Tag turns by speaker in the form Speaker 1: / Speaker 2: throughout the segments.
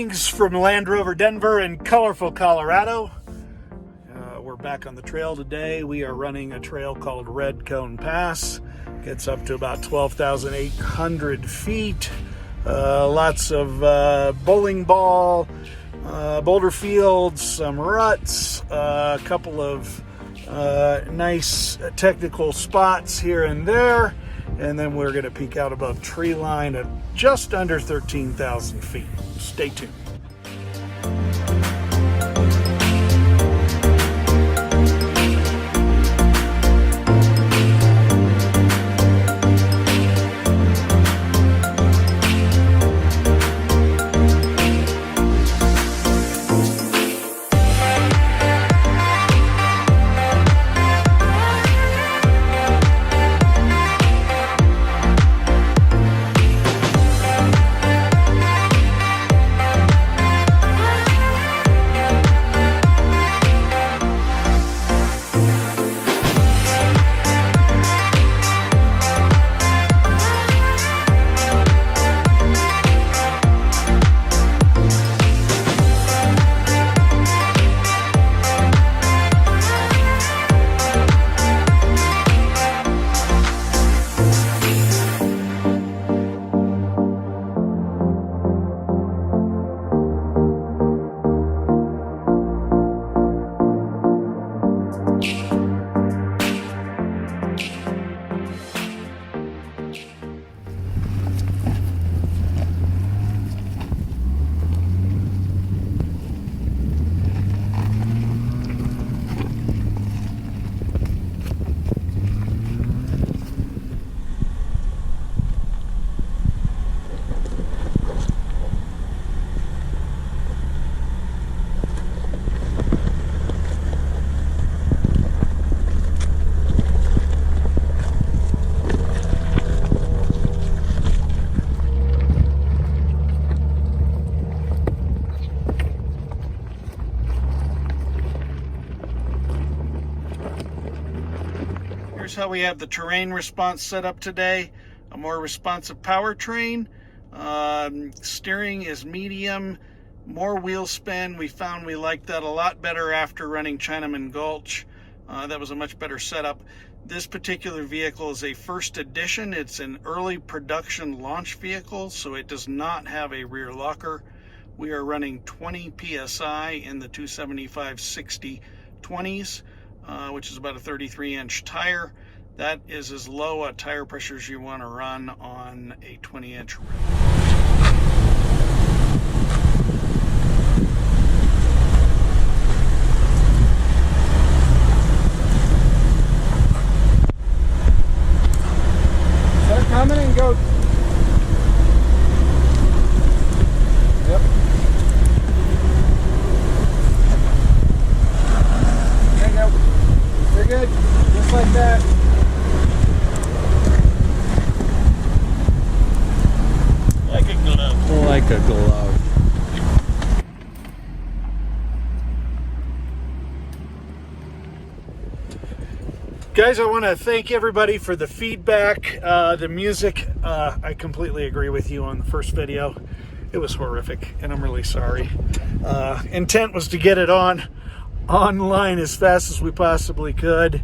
Speaker 1: Greetings from Land Rover Denver in colorful Colorado. We're back on the trail today. We are running a trail called Red Cone Pass. Gets up to about 12,800 feet. Lots of bowling ball, boulder fields, some ruts, a couple of nice technical spots here and there. And then we're going to peak out above tree line at just under 13,000 feet. Stay tuned. Here's how we have the terrain response set up today. A more responsive powertrain. Steering is medium. More wheel spin. We found we liked that a lot better after running Chinaman Gulch. That was a much better setup. This particular vehicle is a first edition. It's an early production launch vehicle, so it does not have a rear locker. We are running 20 PSI in the 275/60 20s. Which is about a 33-inch tire. That is as low a tire pressure as you want to run on a 20-inch rim.
Speaker 2: Start coming and go. Yep. There you go. You're good. Just like that.
Speaker 1: Like a glove.
Speaker 2: Like a glove.
Speaker 1: Guys, I want to thank everybody for the feedback. The music, I completely agree with you on the first video. It was horrific, and I'm really sorry. Intent was to get it online as fast as we possibly could.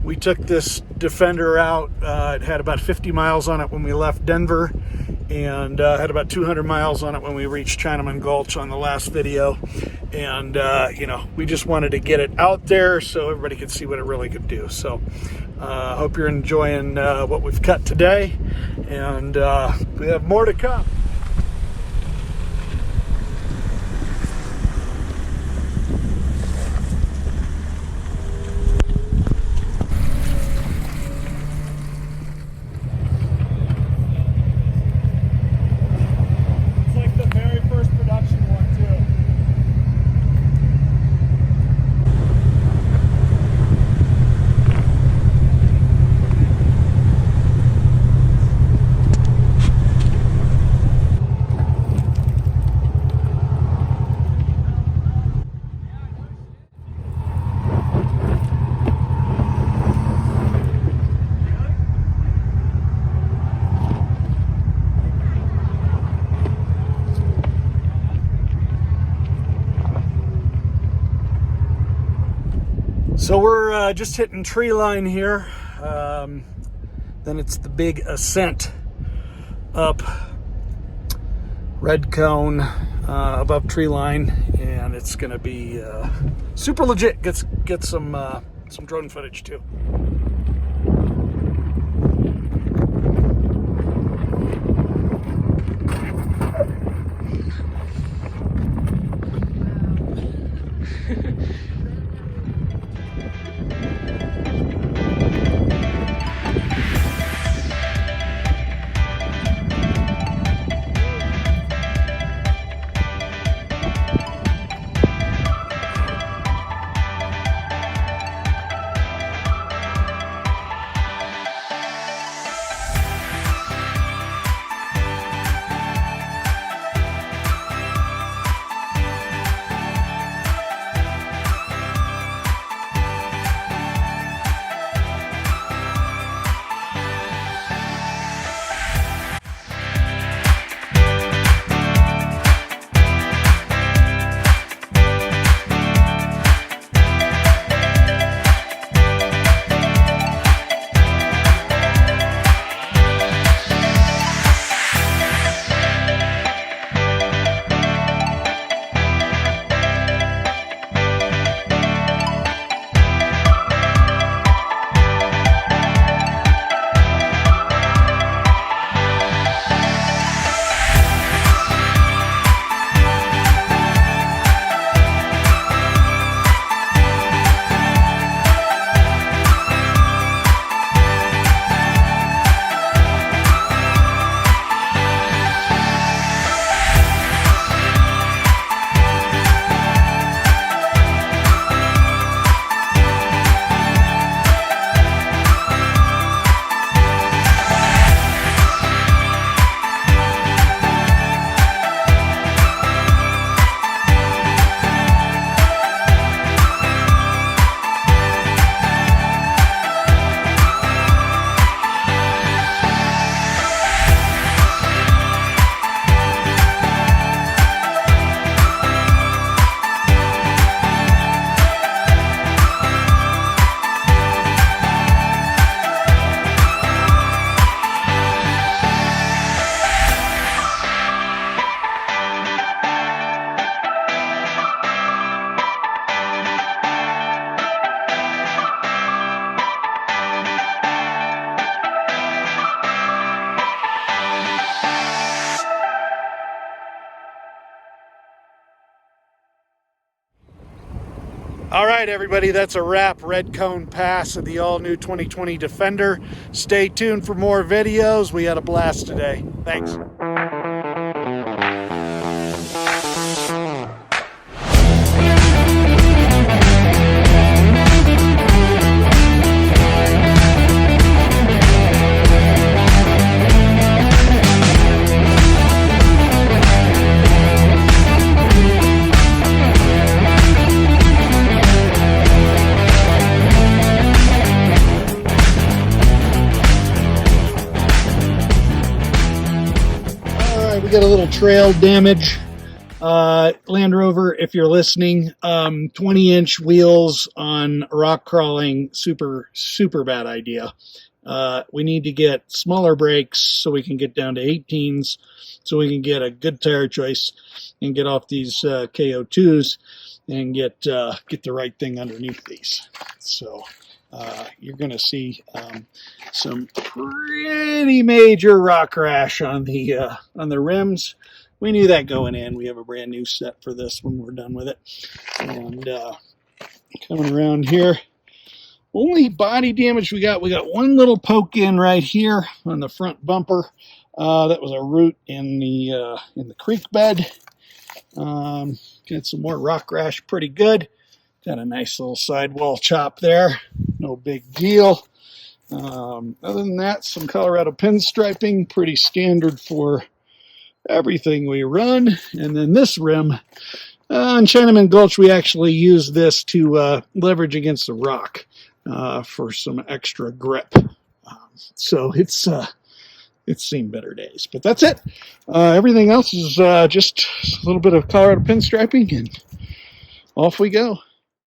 Speaker 1: We took this Defender out. It had about 50 miles on it when we left Denver, and had about 200 miles on it when we reached Chinaman Gulch on the last video. And you know, we just wanted to get it out there so everybody could see what it really could do. So I hope you're enjoying what we've cut today, and we have more to come. So we're just hitting tree line here. Then it's the big ascent up red cone above tree line, and it's gonna be super legit. Get some drone footage too. All right, everybody, that's a wrap. Red cone pass of the all-new 2020 Defender. Stay tuned for more videos. We had a blast today. Thanks. We got a little trail damage. Land Rover, if you're listening, 20-inch wheels on rock crawling, super bad idea. We need to get smaller brakes so we can get down to 18s, so we can get a good tire choice and get off these KO2s and get the right thing underneath these. So you're going to see some pretty major rock crash on the rims. We knew that going in. We have a brand new set for this when we're done with it. And coming around here, only body damage we got one little poke in right here on the front bumper. That was a root in the creek bed. Got some more rock rash, pretty good. Got a nice little sidewall chop there. No big deal. Other than that, some Colorado pinstriping, pretty standard for everything we run. And then this rim, on Chinaman Gulch, we actually use this to leverage against the rock for some extra grip. So it's seen better days. But that's it. Everything else is just a little bit of Colorado pinstriping, and off we go.